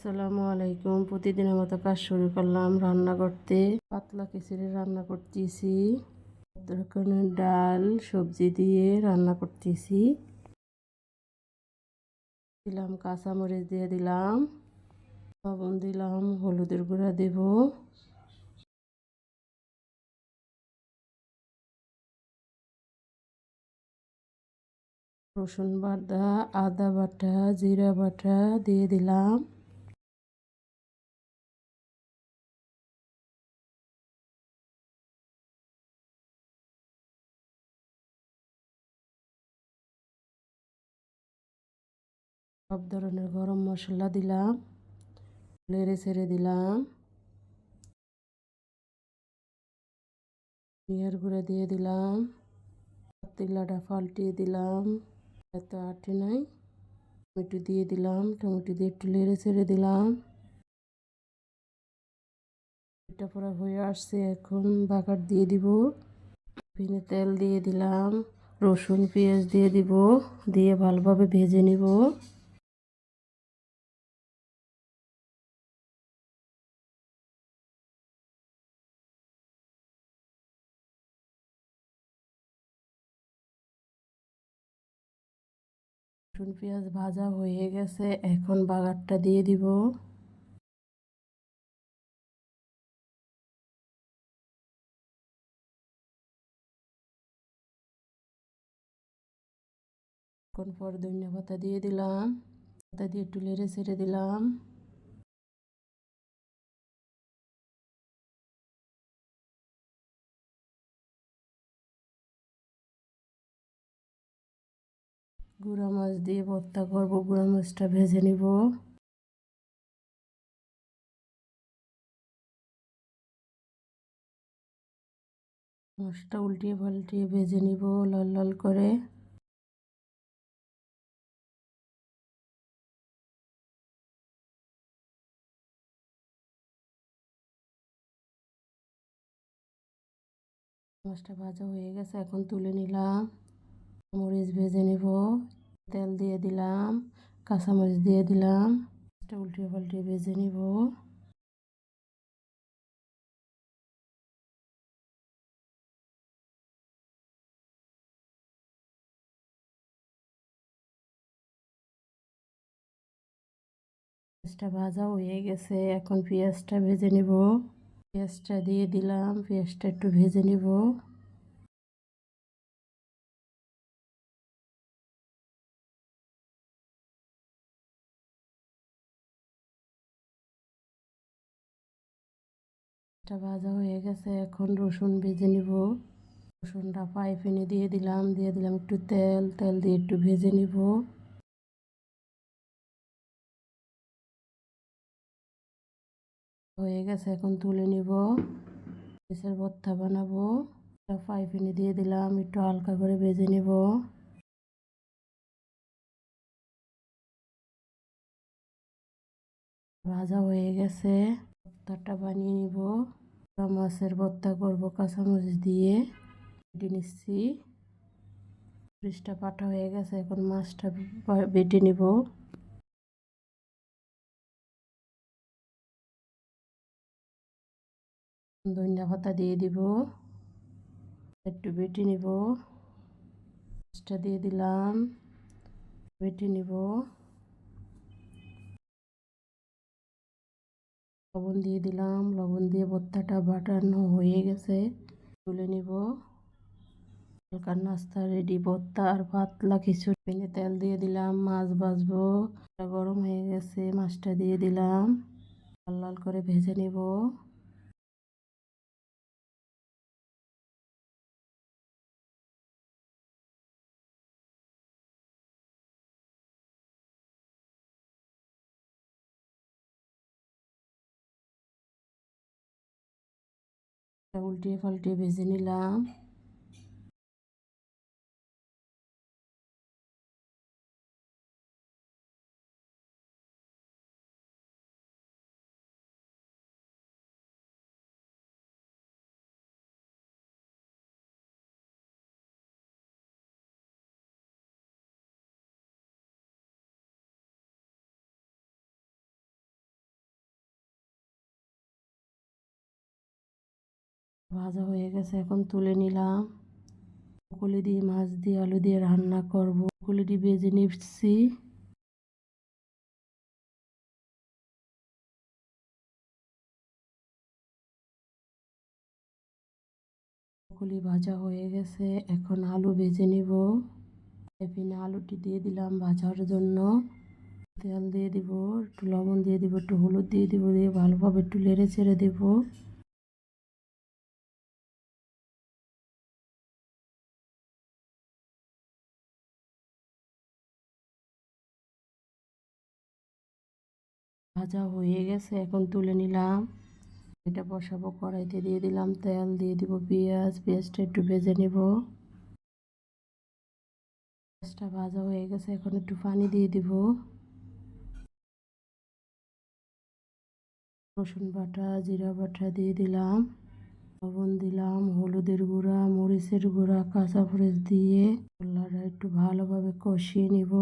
আসসালামু আলাইকুম। প্রতিদিনের মতো কাজ শুরু করলাম রান্না করতে। পাতলা খিচুড়ি রান্না করতেছি। রকমের ডাল সবজি দিয়ে রান্না করতেছি। দিলাম কাঁচামরিচ দিয়ে দিলাম, লবণ দিলাম, হলুদের গুঁড়া দেব, রসুন বাটা, আদা বাটা, জিরা বাটা দিয়ে দিলাম। সব ধরনের গরম মশলা দিলাম, নেড়ে ছেড়ে দিলাম। ধনিয়ার গুঁড়া দিয়ে দিলাম, পাতিলাটা পাল্টিয়ে দিলাম। এত আটে নাই, টমেটো দিয়ে দিলাম, টমেটো দিয়ে একটু নেড়ে ছেড়ে দিলাম। এটা পুরো হয়ে আসছে, এখন বাগার দিয়ে দিব। প্যানে তেল দিয়ে দিলাম, রসুন পেঁয়াজ দিয়ে দিব, দিয়ে ভালোভাবে ভেজে নিব। রসুন পেঁয়াজ ভাজা হয়ে গেছে, এখন বাগারটা দিয়ে দিব। এখন পর ধনিয়া পাতা দিয়ে দিলাম, পাতা দিয়ে একটু নেড়ে ছেড়ে দিলাম। গুঁড়া মাছ দিয়ে ভর্তা করবো, গুঁড়া মাছটা ভেজে নিব। মাছটা উল্টিয়ে পাল্টিয়ে ভেজে নিব লাল লাল করে। মাছটা ভাজা হয়ে গেছে, এখন তুলে নিলাম। মরিচ ভেজে নিব, তেল দিয়ে দিলাম, কাঁচামরিচ দিয়ে দিলাম। মাছটা উল্টিয়ে পাল্টিয়ে ভেজে নিব। মাছটা ভাজা হয়ে গেছে, এখন পেঁয়াজটা ভেজে নিব। পেঁয়াজটা দিয়ে দিলাম, পেঁয়াজটা একটু ভেজে নিব। এটা ভাজা হয়ে গেছে, এখন রসুন ভেজে নিব। রসুনটা ফ্রাই প্যানে দিয়ে দিলাম, একটু তেল, তেল দিয়ে একটু ভেজে নিব। হয়ে গেছে, এখন তুলে নিব। মরিচের ভর্তা বানাবো। ফ্রাই প্যানে দিয়ে দিলাম, একটু হালকা করে ভেজে নিব। ভাজা হয়ে গেছে, ভর্তাটা বানিয়ে নিব। মাছের ভর্তা করবো কাঁচামরিচ দিয়ে, কেটে নিচ্ছি। মরিচটা বাটা হয়ে গেছে, এখন মাছটা বেটে নিব। ধনিয়া পাতা দিয়ে দিব, একটু বেটে নিব। মাছটা দিয়ে দিলাম, বেটে নিব। লবণ দিয়ে দিলাম, লবণ দিয়ে ভর্তাটা বাটানো হয়ে গেছে, তুলে নিব। হালকা নাস্তা রেডি, ভর্তা আর পাতলা খিচুড়ি। প্যানে তেল দিয়ে দিলাম, মাছ ভাজবো। গরম হয়ে গেছে, মাছটা দিয়ে দিলাম, লাল লাল করে ভেজে নিব। উল্টিয়ে পাল্টিয়ে ভেজে নিলাম। ভাজা হয়ে গেছে, এখন তুলে নিলাম। ব্রকলি দিয়ে মাছ দিয়ে আলু দিয়ে রান্না করব। ব্রকলিটি ভেজে নিচ্ছি। ব্রকলি ভাজা হয়ে গেছে, এখন আলু ভেজে নিব। এখানে আলুটি দিয়ে দিলাম ভাজার জন্য। তেল দিয়ে দিব, একটু লবণ দিয়ে দিব, একটু হলুদ দিয়ে দিব, দিয়ে ভালোভাবে একটু নেড়ে চেড়ে দেব। ভাজা হয়ে গেছে, এখন তুলে নিলাম। এটা বসাবো, কড়াইতে দিয়ে দিলাম তেল, দিয়ে দিব পেঁয়াজটা একটু ভেজে নিব। পেঁয়াজটা ভাজা হয়ে গেছে, এখন একটু পানি দিয়ে দিব। রসুন বাটা, জিরা বাটা দিয়ে দিলাম। লবণ দিলাম, হলুদের গুঁড়া, মরিচের গুঁড়া, কাঁচামরিচ দিয়ে মশলাটা একটু ভালোভাবে কষিয়ে নিব।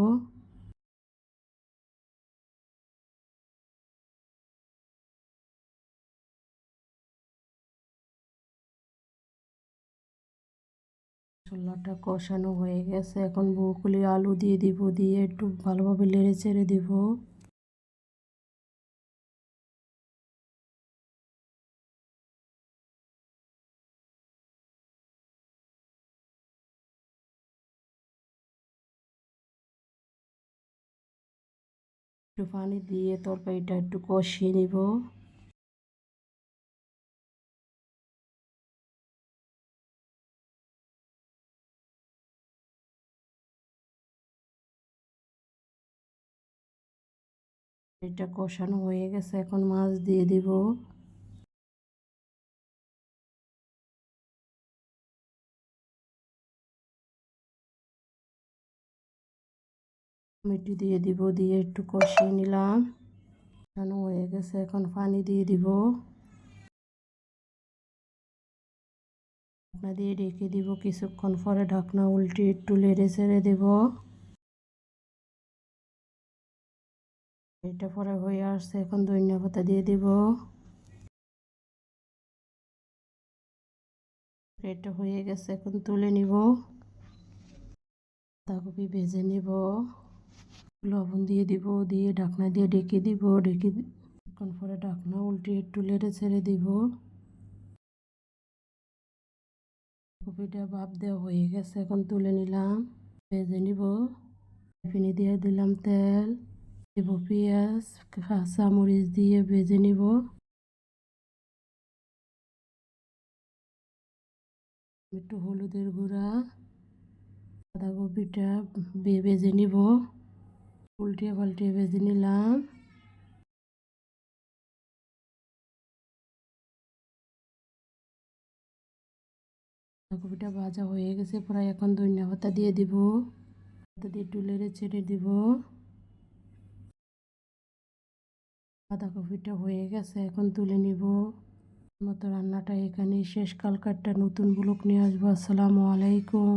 মশলাটা কষানো হয়ে গেছে, এখন ব্রকলি আলু দিয়ে দিব, দিয়ে একটু ভালোভাবে নেড়ে চেড়ে দিব। একটু পানি দিয়ে তরকারিটা একটু কষিয়ে নিব। এটা কষানো হয়ে গেছে, এখন মাছ দিয়ে দিব। টমেটো দিয়ে দিব, দিয়ে একটু কষিয়ে নিলাম। কষানো হয়ে গেছে, এখন পানি দিয়ে দিব। ঢাকনা দিয়ে ঢেকে দিব, কিছুক্ষণ পরে ঢাকনা উল্টে একটু নেড়ে চেড়ে দেব। এটা পরে হয়ে আসছে, এখন ধনিয়া পাতা দিয়ে দিব। এটা হয়ে গেছে, এখন তুলে নিব। বাঁধাকপি ভেজে নিব। লবণ দিয়ে দিব, দিয়ে ঢাকনা দিয়ে ঢেকে দিব। কিছুক্ষণ পরে ঢাকনা উল্টে একটু নেড়ে ছেড়ে দিব। কপিটা ভাপ দেওয়া হয়ে গেছে, এখন তুলে নিলাম। ভেজে নিব। ফিনি দিয়ে দিলাম তেল, দেব পেঁয়াজ, কাঁচা মরিচ দিয়ে ভেজে নিব। একটু হলুদের গুঁড়া, বাঁধাকপিটা ভেজে নিব। উল্টিয়ে পাল্টিয়ে ভেজে নিলাম। বাঁধাকপিটা ভাজা হয়ে গেছে প্রায়, এখন ধনিয়া পাতা দিয়ে দিব। পাতা দিয়ে একটু নেড়ে ছেড়ে দিব। বাঁধাকপিটা হয়ে গেছে, এখন তুলে নিব। মতো রান্নাটা এখানেই শেষ। কালকে একটা নতুন ব্লগ নিয়ে আসবো। আসসালামু আলাইকুম।